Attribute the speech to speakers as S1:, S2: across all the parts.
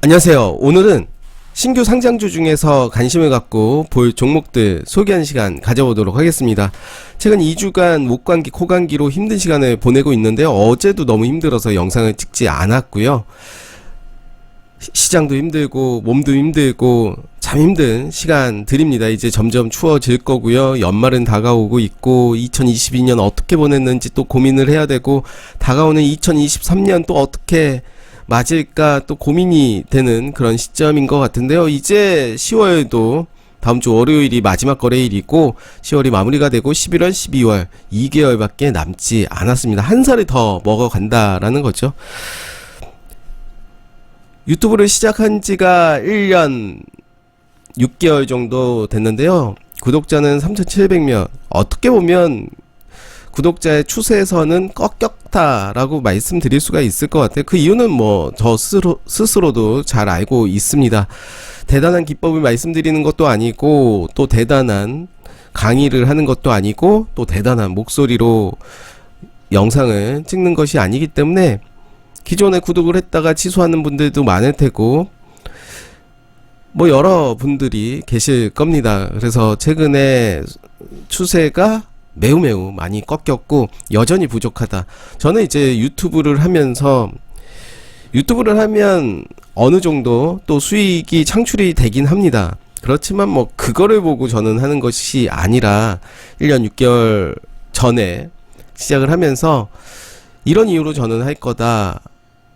S1: 안녕하세요. 오늘은 신규 상장주 중에서 관심을 갖고 볼 종목들 소개하는 시간 가져보도록 하겠습니다. 최근 2주간 목감기, 코감기로 힘든 시간을 보내고 있는데요. 어제도 너무 힘들어서 영상을 찍지 않았고요. 시장도 힘들고 몸도 힘들고 참 힘든 시간들입니다. 이제 점점 추워질 거고요. 연말은 다가오고 있고 2022년 어떻게 보냈는지 또 고민을 해야 되고, 다가오는 2023년 또 어떻게 맞을까 또 고민이 되는 그런 시점인 것 같은데요. 이제 10월도 다음주 월요일이 마지막 거래일이고 10월이 마무리가 되고 11월, 12월 2개월밖에 남지 않았습니다. 한 살을 더 먹어간다라는 거죠. 유튜브를 시작한 지가 1년 6개월 정도 됐는데요. 구독자는 3,700명. 어떻게 보면 구독자의 추세에서는 꺾였다라고 말씀드릴 수가 있을 것 같아요. 그 이유는 뭐 저 스스로도 잘 알고 있습니다. 대단한 기법을 말씀드리는 것도 아니고, 또 대단한 강의를 하는 것도 아니고, 또 대단한 목소리로 영상을 찍는 것이 아니기 때문에 기존에 구독을 했다가 취소하는 분들도 많을 테고 뭐 여러 분들이 계실 겁니다. 그래서 최근에 추세가 매우 많이 꺾였고 여전히 부족하다. 저는 이제 유튜브를 하면 어느 정도 또 수익이 창출이 되긴 합니다. 그렇지만 뭐 그거를 보고 저는 하는 것이 아니라 1년 6개월 전에 시작을 하면서 이런 이유로 저는 할 거다.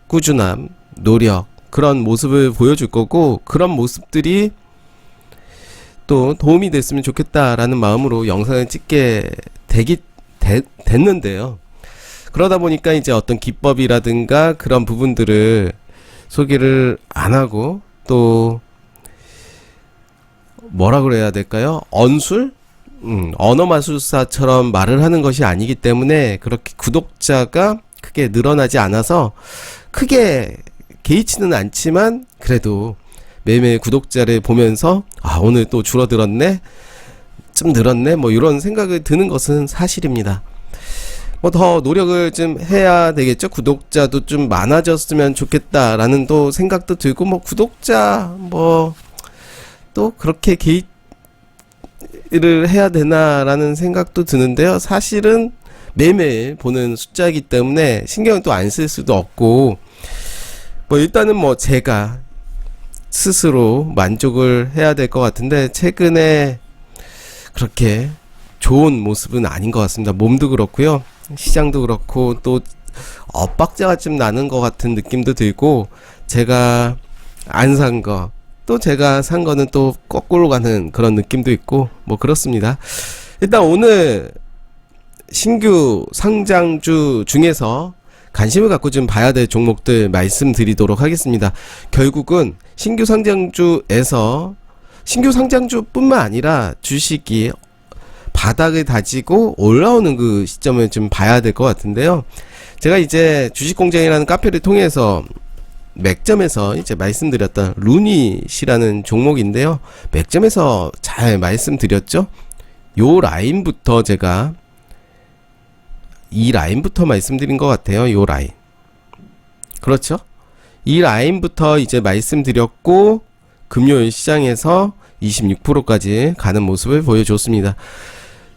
S1: 꾸준함, 노력, 그런 모습을 보여줄 거고, 그런 모습들이 또 도움이 됐으면 좋겠다라는 마음으로 영상을 찍게 됐는데요. 그러다 보니까 이제 어떤 기법이라든가 그런 부분들을 소개를 안 하고, 또 뭐라 그래야 될까요? 언어마술사처럼 말을 하는 것이 아니기 때문에 그렇게 구독자가 크게 늘어나지 않아서 크게 개의치는 않지만, 그래도 매일매일 구독자를 보면서 오늘 또 줄어들었네, 좀 늘었네, 뭐 이런 생각이 드는 것은 사실입니다. 뭐 더 노력을 좀 해야 되겠죠. 구독자도 좀 많아졌으면 좋겠다라는 또 생각도 들고, 뭐 구독자 뭐 또 그렇게 개의를 해야 되나라는 생각도 드는데요. 사실은 매일매일 보는 숫자이기 때문에 신경을 또 안 쓸 수도 없고, 뭐 일단은 뭐 제가 스스로 만족을 해야 될 것 같은데, 최근에 그렇게 좋은 모습은 아닌 것 같습니다. 몸도 그렇고요, 시장도 그렇고, 또 엇박자가 좀 나는 것 같은 느낌도 들고, 제가 안 산 거, 또 제가 산 거는 또 거꾸로 가는 그런 느낌도 있고, 뭐 그렇습니다. 일단 오늘 신규 상장주 중에서 관심을 갖고 좀 봐야 될 종목들 말씀드리도록 하겠습니다. 결국은 신규 상장주에서, 신규 상장주뿐만 아니라 주식이 바닥을 다지고 올라오는 그 시점을 좀 봐야 될 것 같은데요. 제가 이제 주식공장이라는 카페를 통해서 맥점에서 이제 말씀드렸던 루닛이라는 종목인데요. 맥점에서 잘 말씀드렸죠. 요 라인부터 제가 이 라인부터 말씀드린 것 같아요. 요 라인. 그렇죠? 이 라인부터 이제 말씀드렸고, 금요일 시장에서 26%까지 가는 모습을 보여줬습니다.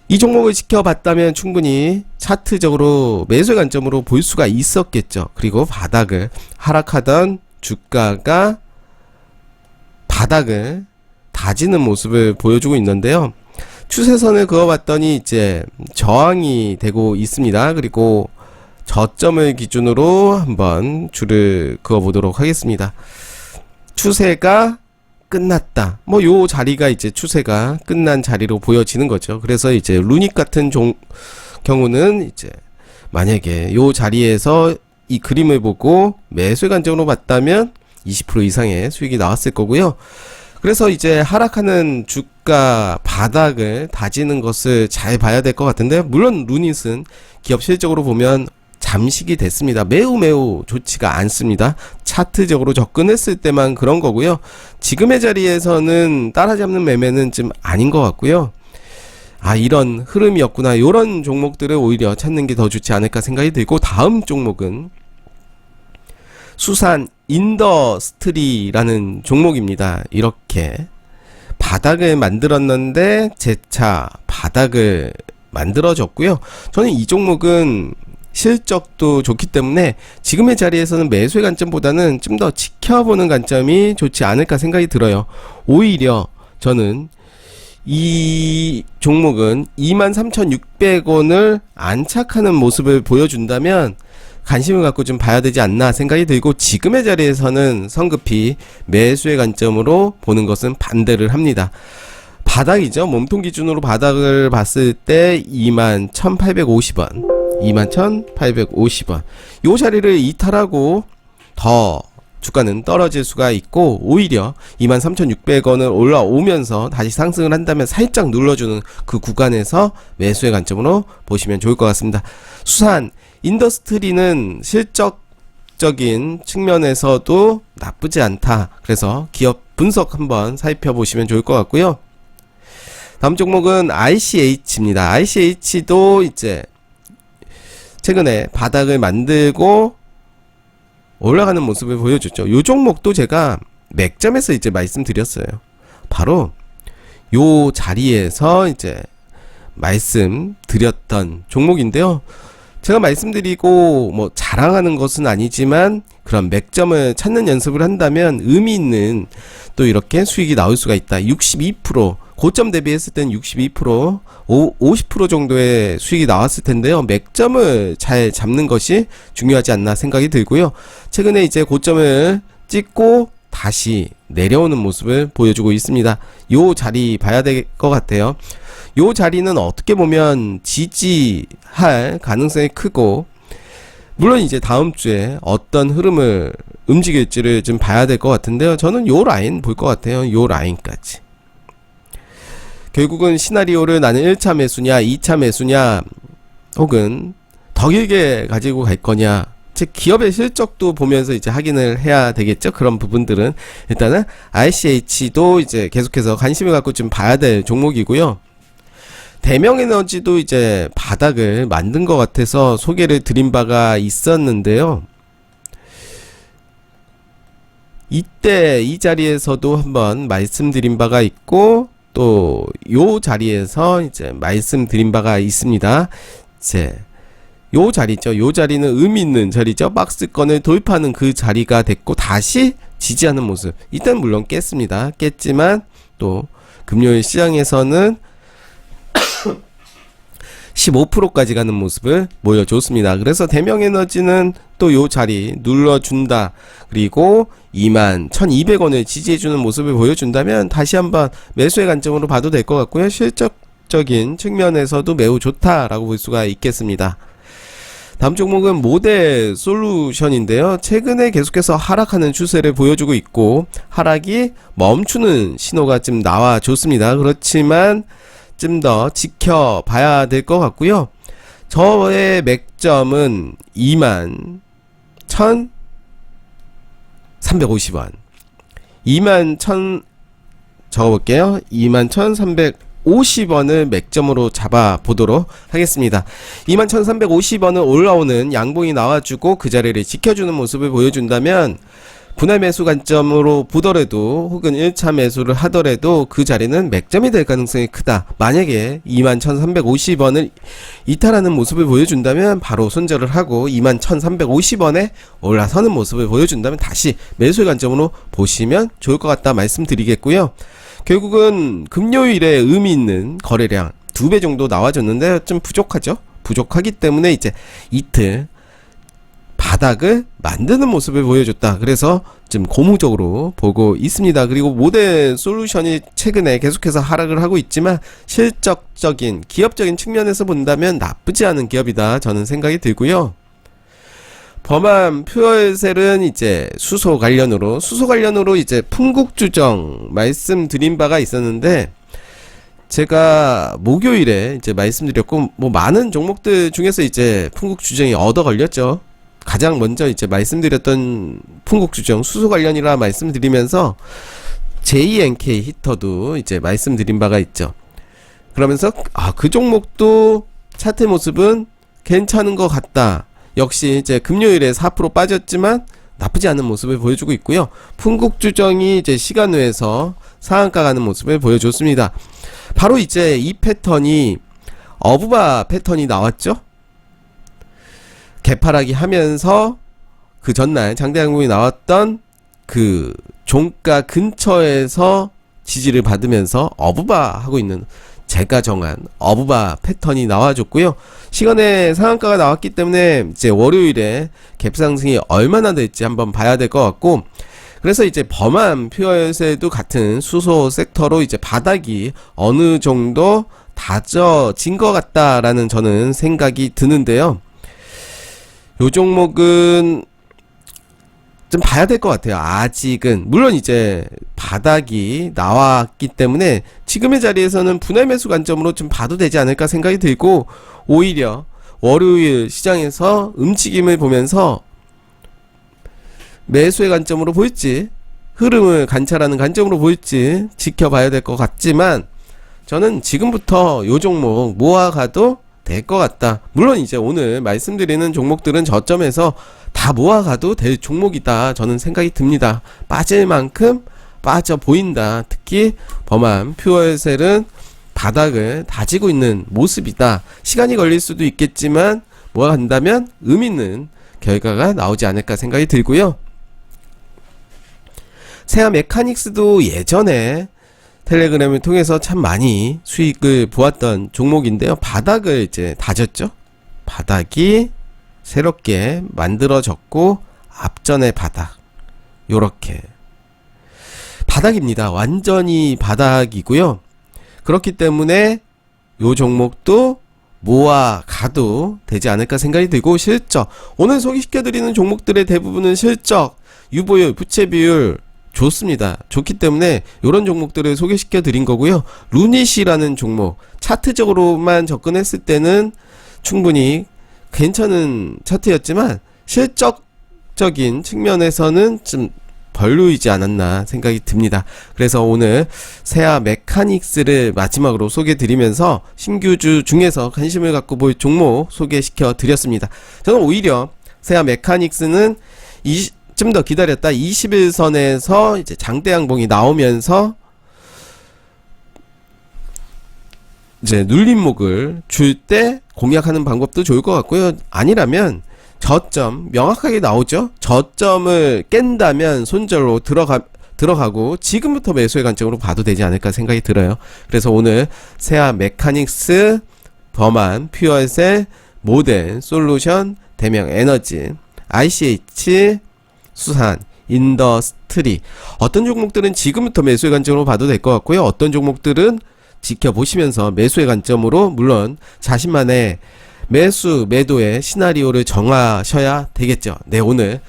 S1: 이 종목을 지켜봤다면 충분히 차트적으로 매수의 관점으로 볼 수가 있었겠죠. 그리고 바닥을 하락하던 주가가 바닥을 다지는 모습을 보여주고 있는데요. 추세선을 그어봤더니 이제 저항이 되고 있습니다. 그리고 저점을 기준으로 한번 줄을 그어보도록 하겠습니다. 추세가 끝났다. 뭐 요 자리가 이제 추세가 끝난 자리로 보여지는 거죠. 그래서 이제 루닛 같은 경우는 이제 만약에 요 자리에서 이 그림을 보고 매수의 관점으로 봤다면 20% 이상의 수익이 나왔을 거고요. 그래서 이제 하락하는 주가 바닥을 다지는 것을 잘 봐야 될 것 같은데, 물론 루닛은 기업 실적으로 보면 잠식이 됐습니다. 매우 좋지가 않습니다. 차트적으로 접근했을 때만 그런 거고요. 지금의 자리에서는 따라잡는 매매는 좀 아닌 것 같고요. 이런 흐름이었구나, 요런 종목들을 오히려 찾는 게 더 좋지 않을까 생각이 들고, 다음 종목은 수산 인더스트리라는 종목입니다. 이렇게 바닥을 만들었는데 재차 바닥을 만들어졌고요. 저는 이 종목은 실적도 좋기 때문에 지금의 자리에서는 매수의 관점보다는 좀 더 지켜보는 관점이 좋지 않을까 생각이 들어요. 오히려 저는 이 종목은 23,600원을 안착하는 모습을 보여준다면 관심을 갖고 좀 봐야 되지 않나 생각이 들고, 지금의 자리에서는 성급히 매수의 관점으로 보는 것은 반대를 합니다. 바닥이죠. 몸통 기준으로 바닥을 봤을 때 21,850원, 21,850원 요 자리를 이탈하고 더 주가는 떨어질 수가 있고, 오히려 23,600원을 올라오면서 다시 상승을 한다면 살짝 눌러주는 그 구간에서 매수의 관점으로 보시면 좋을 것 같습니다. 수산 인더스트리는 실적적인 측면에서도 나쁘지 않다. 그래서 기업 분석 한번 살펴보시면 좋을 것 같고요. 다음 종목은 ICH입니다. ICH도 이제 최근에 바닥을 만들고 올라가는 모습을 보여줬죠. 요 종목도 제가 맥점에서 이제 말씀드렸어요. 바로 요 자리에서 이제 말씀드렸던 종목인데요. 제가 말씀드리고 뭐 자랑하는 것은 아니지만 그런 맥점을 찾는 연습을 한다면 의미 있는 또 이렇게 수익이 나올 수가 있다. 62% 고점 대비했을 땐 62% 50% 정도의 수익이 나왔을 텐데요. 맥점을 잘 잡는 것이 중요하지 않나 생각이 들고요. 최근에 이제 고점을 찍고 다시 내려오는 모습을 보여주고 있습니다. 요 자리 봐야 될 것 같아요. 요 자리는 어떻게 보면 지지할 가능성이 크고, 물론 이제 다음 주에 어떤 흐름을 움직일지를 좀 봐야 될 것 같은데요. 저는 요 라인 볼 것 같아요. 요 라인까지. 결국은 시나리오를 나는 1차 매수냐 2차 매수냐 혹은 더 길게 가지고 갈 거냐, 즉 기업의 실적도 보면서 이제 확인을 해야 되겠죠. 그런 부분들은 일단은 ICH도 이제 계속해서 관심을 갖고 좀 봐야 될 종목이고요. 대명에너지도 이제 바닥을 만든 것 같아서 소개를 드린 바가 있었는데요. 이때 이 자리에서도 한번 말씀드린 바가 있고, 또 요 자리에서 이제 말씀드린 바가 있습니다. 이제 요 자리죠. 요 자리는 의미 있는 자리죠. 박스권을 돌파하는 그 자리가 됐고 다시 지지하는 모습. 일단 물론 깼습니다. 깼지만 또 금요일 시장에서는 15%까지 가는 모습을 보여줬습니다. 그래서 대명에너지는 또 요 자리 눌러준다. 그리고 21,200원을 지지해주는 모습을 보여준다면 다시 한번 매수의 관점으로 봐도 될 것 같고요. 실적적인 측면에서도 매우 좋다라고 볼 수가 있겠습니다. 다음 종목은 모델 솔루션인데요. 최근에 계속해서 하락하는 추세를 보여주고 있고, 하락이 멈추는 신호가 좀 나와줬습니다. 그렇지만 좀 더 지켜봐야 될 것 같고요. 저의 맥점은 21,350원 21,000 적어볼게요. 21,350원을 맥점으로 잡아보도록 하겠습니다. 21,350원을 올라오는 양봉이 나와주고 그 자리를 지켜주는 모습을 보여준다면 분할 매수 관점으로 보더라도 혹은 1차 매수를 하더라도 그 자리는 맥점이 될 가능성이 크다. 만약에 21,350원을 이탈하는 모습을 보여준다면 바로 손절을 하고 21,350원에 올라서는 모습을 보여준다면 다시 매수의 관점으로 보시면 좋을 것 같다 말씀드리겠고요. 결국은 금요일에 의미 있는 거래량 2배 정도 나와줬는데 좀 부족하죠. 부족하기 때문에 이제 이틀 바닥을 만드는 모습을 보여줬다. 그래서 좀 고무적으로 보고 있습니다. 그리고 모델 솔루션이 최근에 계속해서 하락을 하고 있지만 실적적인 기업적인 측면에서 본다면 나쁘지 않은 기업이다 저는 생각이 들고요. 범한 퓨얼셀은 이제 수소 관련으로 이제 풍국주정 말씀드린 바가 있었는데, 제가 목요일에 이제 말씀드렸고, 뭐 많은 종목들 중에서 이제 풍국주정이 얻어 걸렸죠. 가장 먼저 이제 말씀드렸던 풍국주정 수소 관련이라 말씀드리면서 JNK 히터도 이제 말씀드린 바가 있죠. 그러면서 그 종목도 차트 모습은 괜찮은 것 같다. 역시 이제 금요일에 4% 빠졌지만 나쁘지 않은 모습을 보여주고 있고요. 풍국주정이 이제 시간외에서 상한가 가는 모습을 보여줬습니다. 바로 이제 이 패턴이 어부바 패턴이 나왔죠. 개파락이 하면서 그 전날 장대항공이 나왔던 그 종가 근처에서 지지를 받으면서 어부바 하고 있는, 제가 정한 어부바 패턴이 나와줬고요. 시간에 상한가가 나왔기 때문에 이제 월요일에 갭 상승이 얼마나 될지 한번 봐야 될 것 같고, 그래서 이제 범한 퓨어에서도 같은 수소 섹터로 이제 바닥이 어느 정도 다져진 것 같다라는 저는 생각이 드는데요. 요 종목은 좀 봐야 될 것 같아요. 아직은 물론 이제 바닥이 나왔기 때문에 지금의 자리에서는 분할 매수 관점으로 좀 봐도 되지 않을까 생각이 들고, 오히려 월요일 시장에서 움직임을 보면서 매수의 관점으로 보일지 흐름을 관찰하는 관점으로 보일지 지켜봐야 될 것 같지만, 저는 지금부터 요 종목 모아가도 될 것 같다. 물론 이제 오늘 말씀드리는 종목들은 저점에서 다 모아가도 될 종목이다, 저는 생각이 듭니다. 빠질 만큼 빠져 보인다. 특히 범한 퓨어셀은 바닥을 다지고 있는 모습이다. 시간이 걸릴 수도 있겠지만 모아간다면 의미 있는 결과가 나오지 않을까 생각이 들고요. 세아 메카닉스도 예전에 텔레그램을 통해서 참 많이 수익을 보았던 종목인데요. 바닥을 이제 다졌죠. 바닥이 새롭게 만들어졌고, 앞전의 바닥, 요렇게 바닥입니다. 완전히 바닥이고요. 그렇기 때문에 요 종목도 모아가도 되지 않을까 생각이 들고, 실적, 오늘 소개시켜드리는 종목들의 대부분은 실적, 유보율, 부채 비율 좋습니다. 좋기 때문에 이런 종목들을 소개시켜 드린 거고요. 루닛이라는 종목, 차트적으로만 접근했을 때는 충분히 괜찮은 차트였지만 실적적인 측면에서는 좀 별로이지 않았나 생각이 듭니다. 그래서 오늘 세아 메카닉스를 마지막으로 소개해 드리면서 신규주 중에서 관심을 갖고 볼 종목 소개시켜 드렸습니다. 저는 오히려 세아 메카닉스는 좀 더 기다렸다 21선에서 이제 장대양봉이 나오면서 이제 눌림목을 줄 때 공략하는 방법도 좋을 것 같고요. 아니라면 저점 명확하게 나오죠. 저점을 깬다면 손절로 들어가고 지금부터 매수의 관점으로 봐도 되지 않을까 생각이 들어요. 그래서 오늘 세아 메카닉스, 범한 퓨어셀, 모델 솔루션, 대명 에너지, ICH, 수산, 인더스트리, 어떤 종목들은 지금부터 매수의 관점으로 봐도 될 것 같고요. 어떤 종목들은 지켜보시면서 매수의 관점으로, 물론 자신만의 매수 매도의 시나리오를 정하셔야 되겠죠. 네, 오늘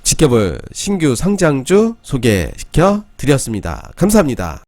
S1: 지켜볼 신규 상장주 소개시켜 드렸습니다. 감사합니다.